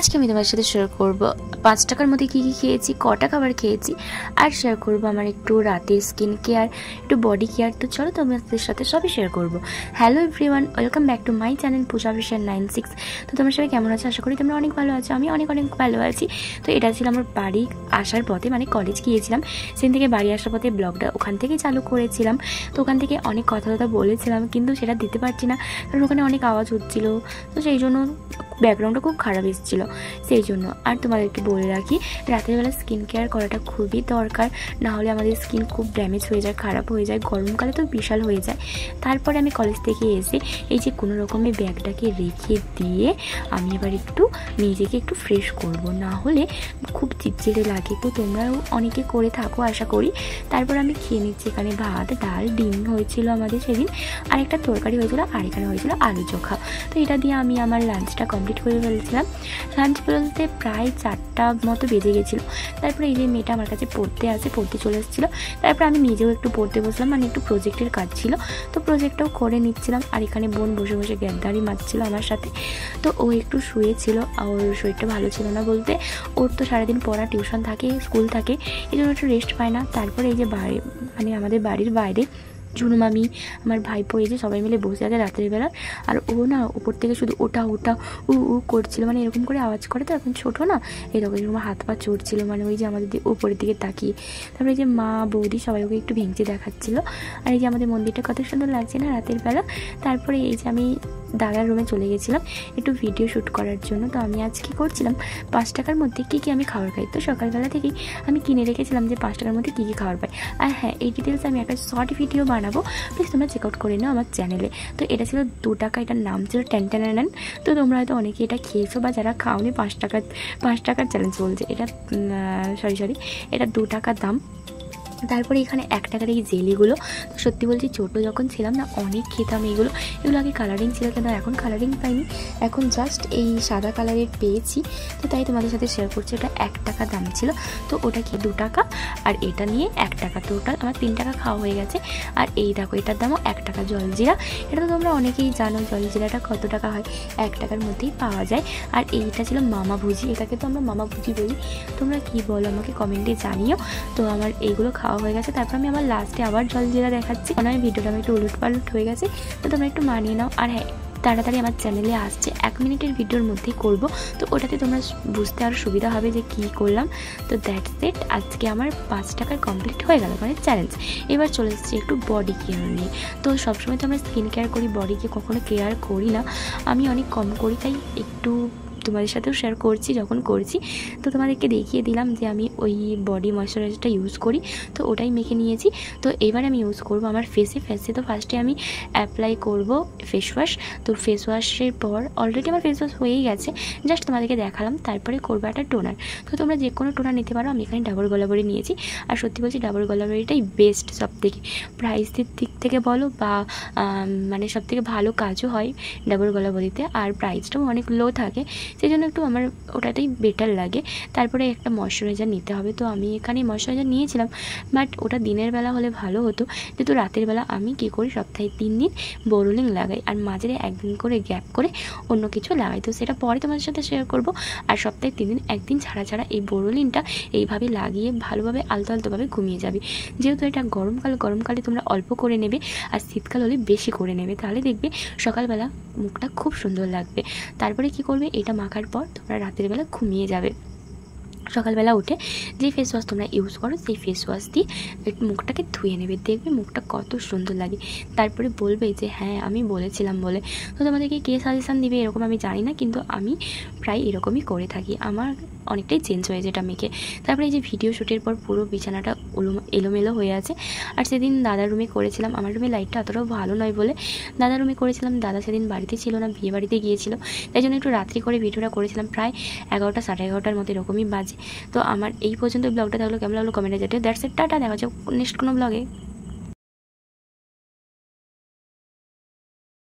আজকে আমি তোমার সাথে শেয়ার করব 5 টাকার মধ্যে কি কি খেয়েছি, কটা খাবার খেয়েছি, আর শেয়ার করব আমার একটু রাতে স্কিন কেয়ার, একটু বডি কেয়ার। তো চলো তোমাদের সাথে সবই শেয়ার করব। Hello everyone, welcome back to my channel Puja official 96। তো তোমরা সবাই কেমন আছো? আশা করি তোমরা অনেক ভালো আছো। আমি অনেক ভালো আছি। তো এটা ছিল আমার বাড়ি আসার পথে, মানে কলেজ গিয়েছিলাম, সেদিন থেকে বাড়ি আসার পথে ব্লগটা ওখান থেকেই চালু করেছিলাম। তো ওখান থেকে অনেক কথা বলেছিলাম, কিন্তু সেটা দিতে পারছি না, কারণ ওখানে অনেক আওয়াজ হচ্ছিলো। তো সেই জন্য ব্যাকগ্রাউন্ডটা খুব খারাপ এসেছিলো, সেই জন্য। আর তোমাদেরকে বলে রাখি, রাতের বেলা স্কিন কেয়ার করাটা খুবই দরকার, না হলে আমাদের স্কিন খুব ড্যামেজ হয়ে যায়, খারাপ হয়ে যায়। গরমকালে তো বিশাল হয়ে যায়। তারপরে আমি কলেজ থেকে এসে এই যে কোনো রকমের ব্যাগটাকে রেখে দিয়ে আমি এবার একটু নিজেকে একটু ফ্রেশ করব, না হলে খুব চিড়চিড়ে লাগে। তো তোমরাও অনেকে করে থাকো আশা করি। তারপর আমি খেয়ে নিচ্ছি এখানে ভাত, ডাল, ডিম হয়েছিল আমাদের সেদিন, আর একটা তরকারি হয়েছিল, আর এখানে হয়েছিল আলু চোখা। তো এটা দিয়ে আমি আমার লাঞ্চটা কমপ্লিট করে ফেলেছিলাম। লাঞ্চ বলতে প্রায় 4টা মতো বেজে গেছিলো। তারপরে এই যে মেয়েটা আমার কাছে পড়তে চলে এসেছিলো। তারপর আমি নিজেও একটু পড়তে বসলাম, মানে একটু প্রজেক্টের কাজ ছিল, তো প্রজেক্টটাও করে নিচ্ছিলাম। আর এখানে বোন বসে বসে গ্যাদারি মারছিল আমার সাথে। তো ও একটু শুয়েছিল, ওর শরীরটা ভালো ছিল না, বলতে ওর তো সারাদিন পড়া, টিউশন থাকে, স্কুল থাকে, এই জন্য একটু রেস্ট পায় না। তারপরে এই যে মানে আমাদের বাড়ির বাইরে ঝুনু মামি, আমার ভাইপো, এই যে সবাই মিলে বসে আছে রাতের বেলা। আর ও না উপর থেকে শুধু ওটা উ করছিল, মানে এরকম করে আওয়াজ করে। তো এখন ছোটো না, এরকম হাত পা চড়ছিল, মানে ওই যে আমাদের উপরের দিকে তাকিয়ে। তারপরে এই যে মা বৌদি সবাই ওকে একটু ভেঙচি দেখাচ্ছিলো। আর এই যে আমাদের মন্দিরটা কত সুন্দর লাগছে না রাতের বেলা। তারপরে এই যে আমি দাদার রুমে চলে গেছিলাম একটু ভিডিও শ্যুট করার জন্য। তো আমি আজ কী করছিলাম, 5 টাকার মধ্যে কী কী আমি খাবার খাই। তো সকালবেলা থেকেই আমি কিনে রেখেছিলাম যে 5 টাকার মধ্যে কী কী খাবার পাই। আর হ্যাঁ, এই ডিটেলস আমি একটা শর্ট ভিডিও বানাবো, প্লিজ তোমরা চেক আউট করে নাও আমার চ্যানেলে। তো এটা ছিল 2 টাকা, এটার নাম ছিল টেন। তো তোমরা হয়তো অনেকে এটা খেয়েছো, বা যারা খাওনি 5 টাকার চ্যালেঞ্জ বলছে এটা, সরি এটা 2 টাকার দাম। তারপরে এখানে 1 টাকার এই জেলিগুলো, তো সত্যি বলছি ছোটো যখন ছিলাম না অনেক খেতাম এগুলো আগে কালারিং ছিল, কিন্তু এখন কালারিং পাইনি, এখন জাস্ট এই সাদা কালারের পেয়েছি। তো তাই তোমাদের সাথে শেয়ার করছি। এটা 1 টাকা দাম ছিল, তো ওটা কি 2 টাকা, আর এটা নিয়ে 1 টাকা, টোটাল আমার 3 টাকা খাওয়া হয়ে গেছে। আর এই দেখো, এটার দামও 1 টাকা। জলজিরা, এটা তো তোমরা অনেকেই জানো জলজিরাটা কত টাকা হয়, 1 টাকার মধ্যেই পাওয়া যায়। আর এইটা ছিল মামা ভুজি, এটাকে তো আমরা মামা ভুজি বলি, তোমরা কি বলো আমাকে কমেন্টে জানিও। তো আমার এইগুলো খাওয়া হয়ে গেছে। তারপর আমি আমার লাস্টে আবার জলজিরা দেখাচ্ছি, কারণ আমি ভিডিওটা একটু উলটপালট হয়ে গেছে, তো তোমরা একটু মানিয়ে নাও। আর হ্যাঁ, তাড়াতাড়ি আমার চ্যানেলে আসছে 1 মিনিটের ভিডিওর মধ্যেই করব, তো ওটাতে তোমরা বুঝতে আরও সুবিধা হবে যে কী করলাম। তো দ্যাটস ইট, আজকে আমার 5 টাকার কমপ্লিট হয়ে গেল, মানে চ্যালেঞ্জ। এবার চলে এসেছি একটু বডি কেয়ার নিয়ে। তো সবসময় তো আমরা স্কিন কেয়ার করি, বডিকে কখনো কেয়ার করি না, আমি অনেক কম করি, তাই একটু তোমাদের সাথেও শেয়ার করছি যখন করছি। তো তোমাদেরকে দেখিয়ে দিলাম যে আমি ওই বডি ময়শ্চারাইজারটা ইউজ করি, তো ওটাই মেখে নিয়েছি। তো এবার আমি ইউজ করব আমার ফেসে। তো ফার্স্টে আমি অ্যাপ্লাই করব ফেস ওয়াশ। তো ফেস ওয়াশের পর অলরেডি আমার ফেস ওয়াশ হয়েই গেছে, জাস্ট তোমাদেরকে দেখালাম। তারপরে করবো একটা টোনার। তো তোমরা যে কোনো টোনার নিতে পারো, আমি এখানে ডাবল গোলাবারি নিয়েছি। আর সত্যি বলছি, ডাবল গোলাবারিটাই বেস্ট সব থেকে, প্রাইসের দিক থেকে বলো, বা মানে সব থেকে ভালো কাজও হয় ডাবল গোলাবারিতে, আর প্রাইসটাও অনেক লো থাকে, সেই জন্য একটু আমার ওটাতেই বেটার লাগে। তারপরে একটা ময়শ্চারাইজার নিতে হবে। তো আমি এখানে ময়শ্চারাইজার নিয়েছিলাম, বাট ওটা দিনের বেলা হলে ভালো হতো, যেহেতু রাতের বেলা আমি কী করি, সপ্তাহে 3 দিন বোরোলিং লাগাই, আর মাঝে 1 দিন করে গ্যাপ করে অন্য কিছু লাগাই। তো সেটা পরে তোমাদের সাথে শেয়ার করব। আর সপ্তাহে 3 দিন, 1 দিন ছাড়া এই বোরোলিনটা এইভাবে লাগিয়ে ভালোভাবে আলতোভাবে ঘুমিয়ে যাবে। যেহেতু এটা গরমকালে তোমরা অল্প করে নেবে, আর শীতকাল হলে বেশি করে নেবে, তাহলে দেখবে সকালবেলা মুখটা খুব সুন্দর লাগবে। তারপরে কি করবে, এটা মাখার পর তোমরা রাতের বেলা ঘুমিয়ে যাবে। সকালবেলা উঠে যে ফেস ওয়াশ তোমরা ইউজ করো, সেই ফেস ওয়াশ দিয়ে একটু মুখটাকে ধুয়ে নেবে, দেখবে মুখটা কত সুন্দর লাগে। তারপরে বলবে যে হ্যাঁ আমি বলেছিলাম বলে। তো তোমাদেরকে কে সাজেশান দিবে এরকম আমি জানি না, কিন্তু আমি প্রায় এরকমই করে থাকি, আমার অনেকটাই চেঞ্জ হয়েছে এটা মেখে। তারপরে এই যে ভিডিও শ্যুটের পর পুরো বিছানাটা এলোমেলো হয়ে আছে। আর সেদিন দাদার রুমে করেছিলাম, আমার রুমে লাইটটা অতটাও ভালো নয় বলে দাদার রুমে করেছিলাম। দাদা সেদিন বাড়িতে ছিল না, বিয়ে বাড়িতে গিয়েছিল, তাই জন্য একটু রাত্রি করে ভিডিওটা করেছিলাম, প্রায় 11টা 11:30 মতো এরকমই বাজে। তো আমার এই পর্যন্ত ব্লগটা থাকলো, কেমন লাগলো কমেন্টে জানিও। দ্যাটস ইট, টাটা, দেখা হচ্ছে নেক্সট কোনো ব্লগে।